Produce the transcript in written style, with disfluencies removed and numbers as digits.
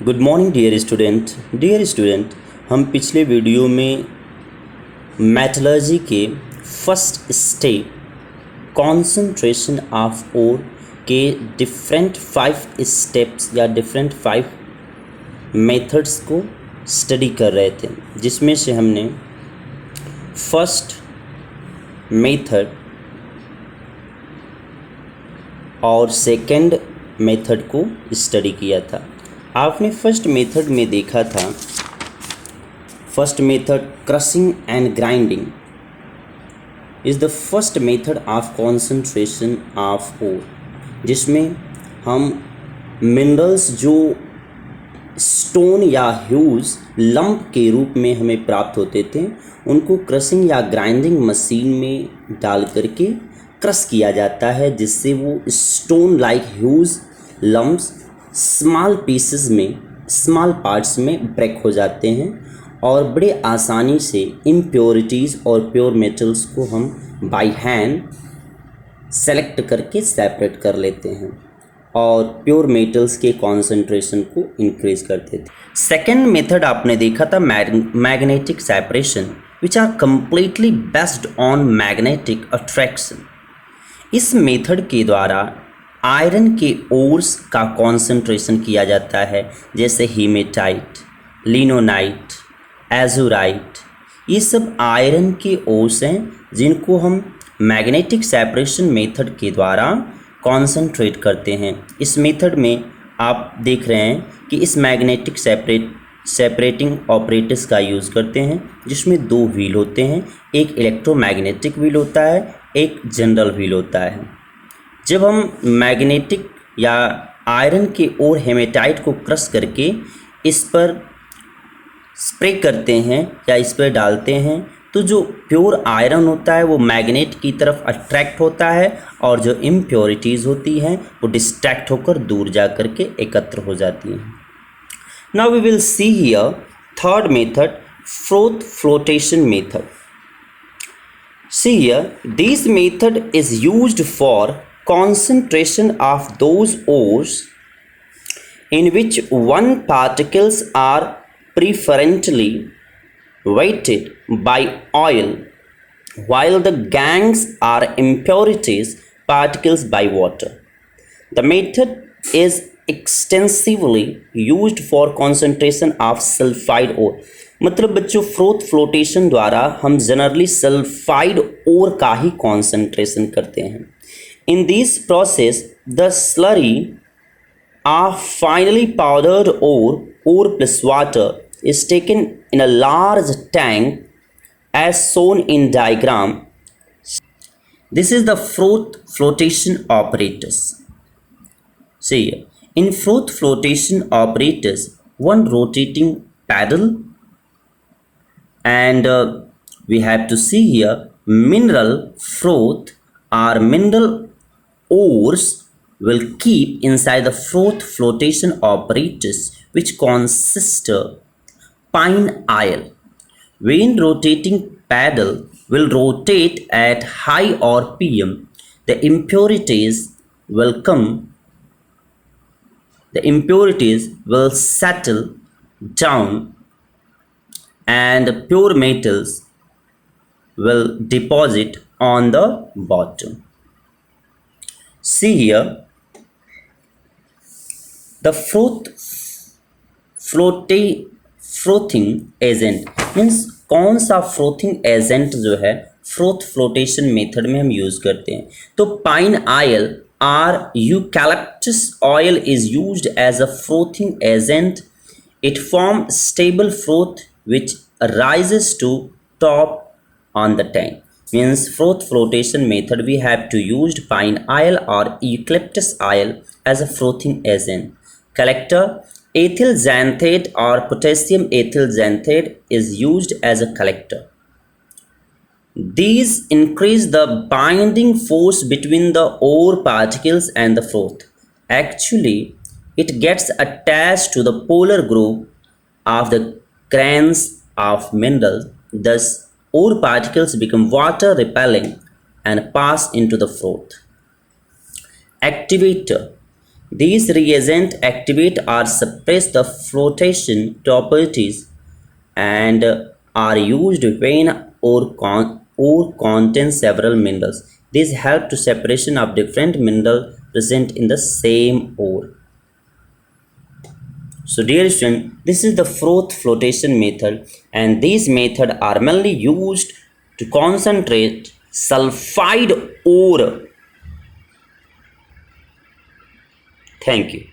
Good morning dear student हम पिछले video में मेटलर्जी के first step concentration of ore के डिफरेंट 5 स्टेप्स या डिफरेंट 5 मेथड्स को स्टडी कर रहे थे, जिसमें से हमने फर्स्ट मेथड और सेकंड मेथड को स्टडी किया था। आपने फर्स्ट मेथड में देखा था, first method crushing and grinding is the first method of concentration of ore, जिसमें हम मिनरल्स जो स्टोन या ह्यूज लंप के रूप में हमें प्राप्त होते थे, उनको क्रशिंग या ग्राइंडिंग मशीन में डाल करके क्रश किया जाता है, जिससे वो stone like huge lumps small pieces में, स्मॉल पार्ट्स में ब्रेक हो जाते हैं और बड़े आसानी से इम्प्योरिटीज़ और प्योर मेटल्स को हम बाय हैंड सेलेक्ट करके सेपरेट कर लेते हैं और प्योर मेटल्स के कॉन्सेंट्रेशन को इंक्रीज करते थे। सेकेंड मेथड आपने देखा था magnetic separation, which are completely based on magnetic attraction. इस मेथड के द्वारा आयरन के ओर्स का कॉन्सेंट्रेशन किया जाता है, जैसे हीमेटाइट, लिनोनाइट, एजुराइट। ये सब आयरन के ओर्स हैं जिनको हम मैग्नेटिक सेपरेशन मेथड के द्वारा कॉन्सेंट्रेट करते हैं। इस मेथड में आप देख रहे हैं कि इस मैग्नेटिक सेपरेटिंग ऑपरेटर्स का यूज़ करते हैं, जिसमें 2 व्हील होते हैं, एक इलेक्ट्रोमैग्नेटिक व्हील होता है, एक जनरल व्हील होता है। जब हम मैग्नेटिक या आयरन के ओर हेमेटाइट को क्रश करके इस पर स्प्रे करते हैं या इस पर डालते हैं, तो जो प्योर आयरन होता है वो मैग्नेट की तरफ अट्रैक्ट होता है और जो इम्प्योरिटीज़ होती हैं वो डिस्ट्रैक्ट होकर दूर जा कर के एकत्र हो जाती हैं। Now we will see here third method, froth flotation method. See here, this method is used for concentration of those ores in which one particles are preferentially weighted by oil, while the gangs are impurities particles by water. The method is extensively used for concentration of sulfide ore. मतलब बच्चों, froth flotation द्वारा हम generally sulphide ओर का ही concentration करते हैं। In this process the slurry of finally powdered ore plus water is taken in a large tank as shown in diagram. This is the froth flotation operators. See, in froth flotation operators, one rotating paddle, and we have to see here mineral froth or mineral ores will keep inside the froth flotation operators, which consist of pine oil. When rotating paddle will rotate at high RPM, the impurities will settle down and pure metals will deposit on the bottom. See here, the frothing agent means कौन सा फ्रोथिंग agent जो है froth flotation method में हम use करते हैं। तो pine oil or eucalyptus oil is used as a frothing agent. It forms stable froth which rises to top on the tank. Means froth flotation method we have to use pine oil or eucalyptus oil as a frothing agent. Collector, ethyl xanthate or potassium ethyl xanthate is used as a collector. These increase the binding force between the ore particles and the froth. Actually, it gets attached to the polar group of the grains of minerals. Thus, ore particles become water repelling and pass into the froth. Activator. These reagents activate or suppress the flotation properties and are used when ore contains several minerals. These help to separation of different minerals present in the same ore. So dear student, this is the froth flotation method, and these methods are mainly used to concentrate sulfide ore. Thank you.